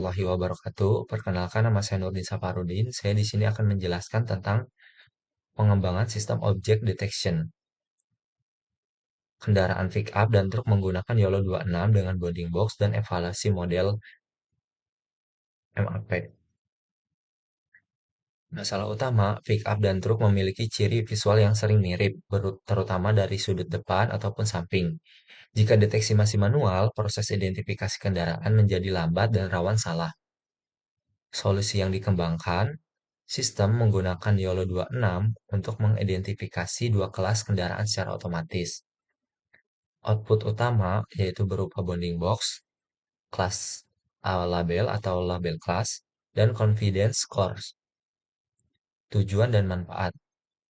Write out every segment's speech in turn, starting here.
Warahmatullahi wabarakatuh. Perkenalkan, nama saya Nurdin Saparudin. Saya di sini akan menjelaskan tentang pengembangan sistem object detection kendaraan pick up dan truk menggunakan YOLO 26 dengan boarding box dan evaluasi model MAP. Masalah utama, pick up dan truk memiliki ciri visual yang sering mirip, terutama dari sudut depan ataupun samping. Jika deteksi masih manual, proses identifikasi kendaraan menjadi lambat dan rawan salah. Solusi yang dikembangkan, sistem menggunakan YOLO 26 untuk mengidentifikasi dua kelas kendaraan secara otomatis. Output utama yaitu berupa bounding box, kelas label atau label kelas, dan confidence scores. Tujuan dan manfaat.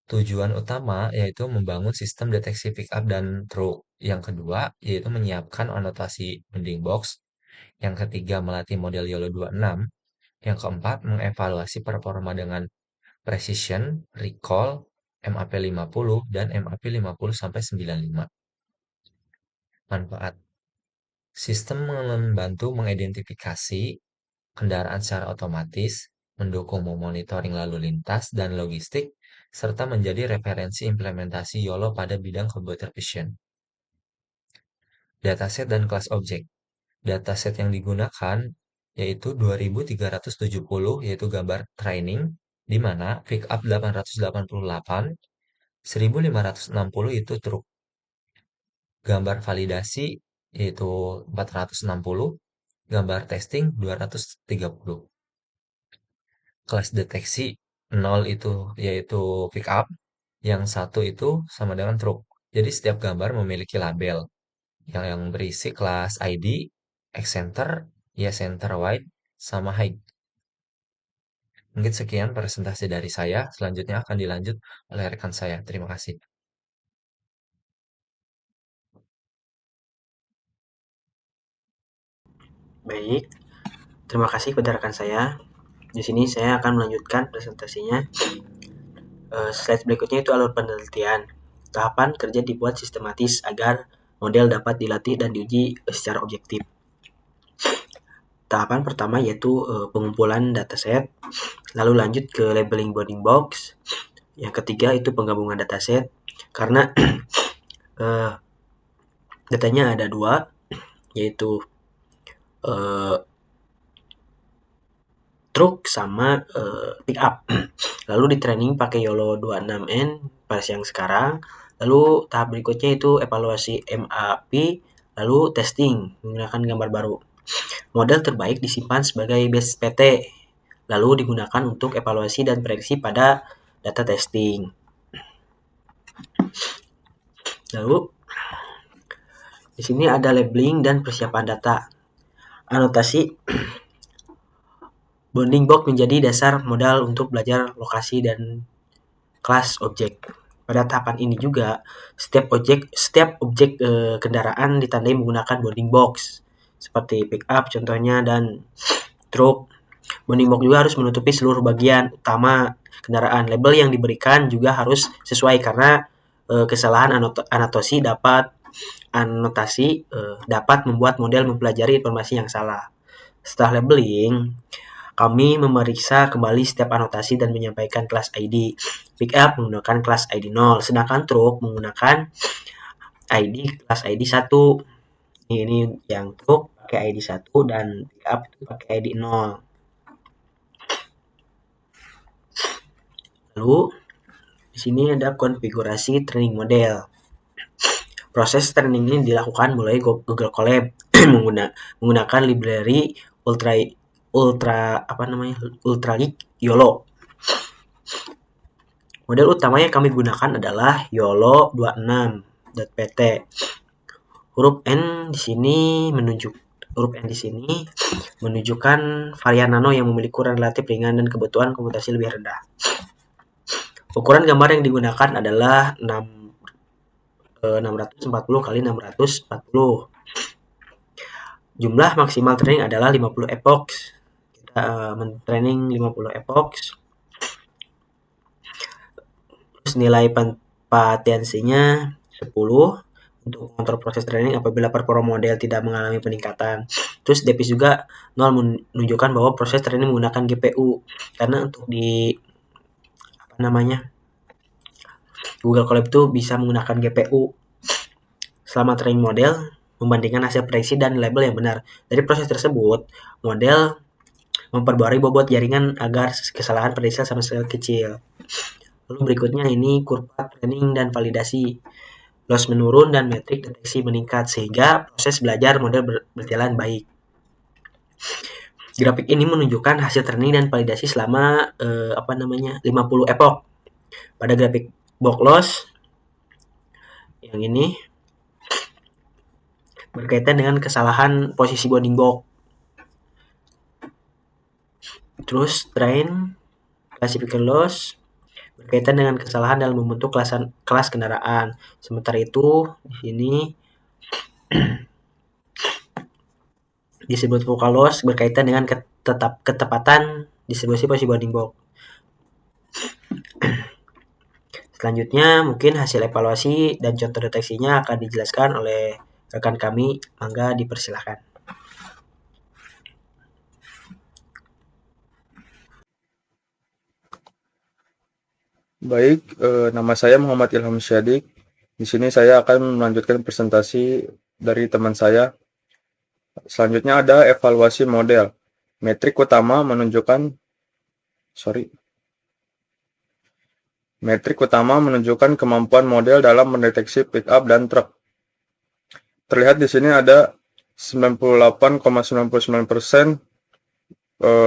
Tujuan utama yaitu membangun sistem deteksi pickup dan truk. Yang kedua yaitu menyiapkan anotasi bounding box. Yang ketiga melatih model YOLO 26. Yang keempat mengevaluasi performa dengan precision, recall, MAP 50, dan MAP 50-95. Manfaat. Sistem membantu mengidentifikasi kendaraan secara otomatis, mendukung monitoring lalu lintas dan logistik, serta menjadi referensi implementasi YOLO pada bidang computer vision. Dataset dan kelas objek. Dataset yang digunakan yaitu 2370 yaitu gambar training, di mana pickup 888, 1560 itu truk. Gambar validasi yaitu 460, gambar testing 230. Kelas deteksi 0 itu yaitu pickup, yang 1 itu sama dengan truk. Jadi setiap gambar memiliki label yang berisi kelas ID, X-center, Y-center wide, sama height. Mungkin sekian presentasi dari saya, selanjutnya akan dilanjut oleh rekan saya. Terima kasih. Baik, terima kasih kepada rekan saya. Di sini saya akan melanjutkan presentasinya. Slide berikutnya itu alur penelitian. Tahapan kerja dibuat sistematis agar model dapat dilatih dan diuji secara objektif. Tahapan pertama yaitu pengumpulan dataset, lalu lanjut ke labeling bounding box. Yang ketiga itu penggabungan dataset, karena datanya ada dua, yaitu truk sama pickup. Lalu di training pakai YOLO 26N versi yang sekarang. Lalu tahap berikutnya itu evaluasi MAP, lalu testing menggunakan gambar baru. Model terbaik disimpan sebagai base PT, lalu digunakan untuk evaluasi dan prediksi pada data testing. Lalu di sini ada labeling dan persiapan data. Anotasi bounding box menjadi dasar modal untuk belajar lokasi dan kelas objek. Pada tahapan ini juga setiap objek kendaraan ditandai menggunakan bounding box seperti pickup contohnya dan truk. Bounding box juga harus menutupi seluruh bagian utama kendaraan. Label yang diberikan juga harus sesuai karena kesalahan anotasi dapat membuat model mempelajari informasi yang salah. Setelah labeling, kami memeriksa kembali setiap anotasi dan menyampaikan kelas ID. Pickup menggunakan kelas ID 0, sedangkan truk menggunakan kelas ID 1. Ini yang truk pakai ID 1 dan pickup itu pakai ID 0. Lalu di sini ada konfigurasi training model. Proses training ini dilakukan mulai Google Colab menggunakan library Ultralisk YOLO. Model utama yang kami gunakan adalah YOLO 26.pt. Huruf N di sini menunjukkan varian nano yang memiliki ukuran relatif ringan dan kebutuhan komputasi lebih rendah. Ukuran gambar yang digunakan adalah 640 x 640. Jumlah maksimal training adalah 50 epochs. Kita men-training 50 epochs. Terus nilai patensinya 10 untuk mengontrol proses training apabila performa model tidak mengalami peningkatan. Terus Depis juga 0 menunjukkan bahwa proses training menggunakan GPU. Karena untuk di apa namanya Google Colab itu bisa menggunakan GPU selama training model membandingkan hasil prediksi dan label yang benar. Dari proses tersebut, model memperbarui bobot jaringan agar kesalahan prediksi sama sekali kecil. Lalu berikutnya ini kurva training dan validasi. Loss menurun dan metrik deteksi meningkat sehingga proses belajar model berjalan baik. Grafik ini menunjukkan hasil training dan validasi selama 50 epoch. Pada grafik box loss yang ini berkaitan dengan kesalahan posisi bounding box. Terus train classification loss berkaitan dengan kesalahan dalam membentuk kelas kendaraan. Sementara itu di sini disebut focal loss berkaitan dengan ketepatan distribusi posisi bounding box. Selanjutnya mungkin hasil evaluasi dan contoh deteksinya akan dijelaskan oleh rekan kami. Mangga dipersilahkan. Baik, nama saya Muhammad Ilham Syadik. Di sini saya akan melanjutkan presentasi dari teman saya. Selanjutnya ada evaluasi model. Metrik utama menunjukkan kemampuan model dalam mendeteksi pickup dan truk. Terlihat di sini ada 98,99%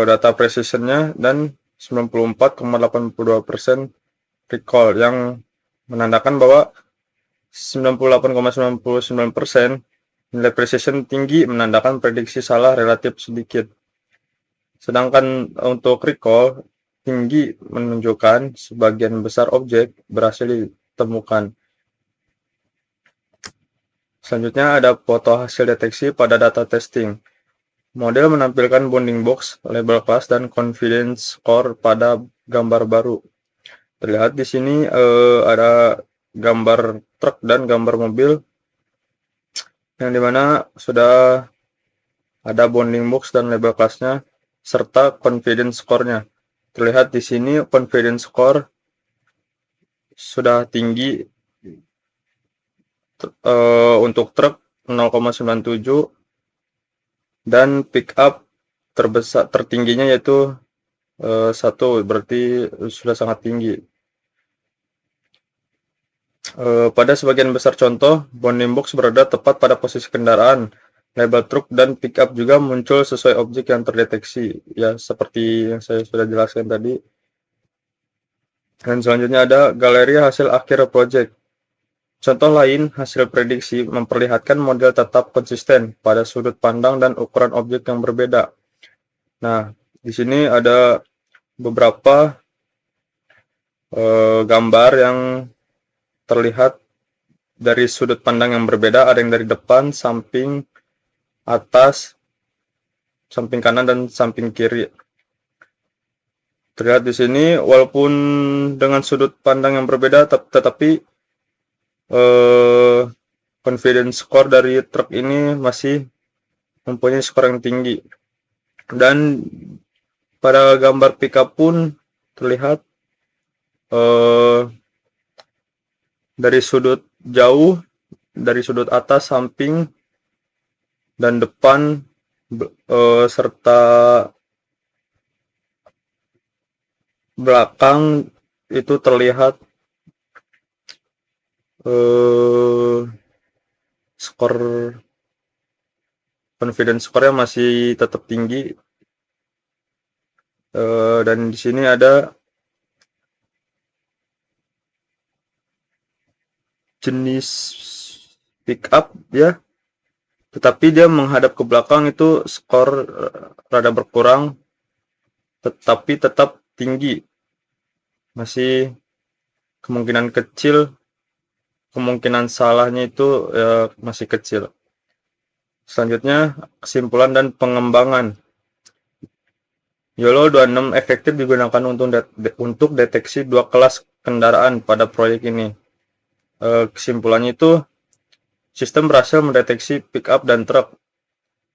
data precision-nya dan 94,82% recall yang menandakan bahwa 98,99% nilai precision tinggi menandakan prediksi salah relatif sedikit. Sedangkan untuk recall tinggi menunjukkan sebagian besar objek berhasil ditemukan. Selanjutnya ada foto hasil deteksi pada data testing. Model menampilkan bounding box, label kelas, dan confidence score pada gambar baru. Terlihat di sini ada gambar truk dan gambar mobil yang dimana sudah ada bounding box dan label kelasnya serta confidence score-nya. Terlihat di sini confidence score sudah tinggi untuk truk 0,97 dan pickup tertingginya yaitu 1, berarti sudah sangat tinggi. Pada sebagian besar contoh, bounding box berada tepat pada posisi kendaraan. Label truk dan pickup juga muncul sesuai objek yang terdeteksi, ya seperti yang saya sudah jelaskan tadi. Dan selanjutnya ada galeri hasil akhir project. Contoh lain, hasil prediksi memperlihatkan model tetap konsisten pada sudut pandang dan ukuran objek yang berbeda. Nah, di sini ada beberapa gambar yang terlihat dari sudut pandang yang berbeda, ada yang dari depan, samping, atas, samping kanan, dan samping kiri. Terlihat di sini, walaupun dengan sudut pandang yang berbeda, tetapi confidence score dari truk ini masih mempunyai skor yang tinggi. Dan pada gambar pickup pun terlihat dari sudut jauh, dari sudut atas, samping, dan depan, serta belakang itu terlihat skor confidence score-nya masih tetap tinggi. Dan di sini ada jenis pickup ya, tetapi dia menghadap ke belakang itu skor rada berkurang, tetapi tetap tinggi. Masih kemungkinan salahnya itu masih kecil. Selanjutnya, kesimpulan dan pengembangan. YOLO 26 efektif digunakan untuk deteksi 2 kelas kendaraan pada proyek ini. Kesimpulannya itu, sistem berhasil mendeteksi pickup dan truk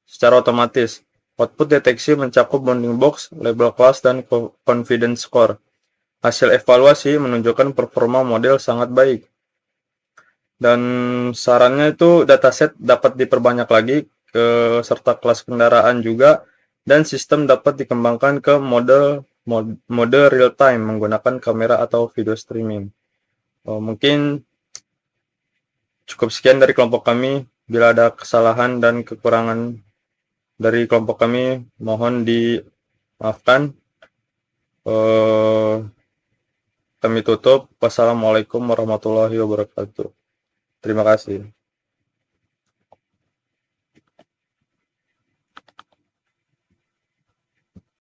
secara otomatis. Output deteksi mencakup bounding box, label kelas, dan confidence score. Hasil evaluasi menunjukkan performa model sangat baik. Dan sarannya itu dataset dapat diperbanyak lagi serta kelas kendaraan juga, dan sistem dapat dikembangkan ke mode real time menggunakan kamera atau video streaming. Mungkin cukup sekian dari kelompok kami. Bila ada kesalahan dan kekurangan dari kelompok kami, mohon dimaafkan. Kami tutup. Wassalamualaikum warahmatullahi wabarakatuh. Terima kasih.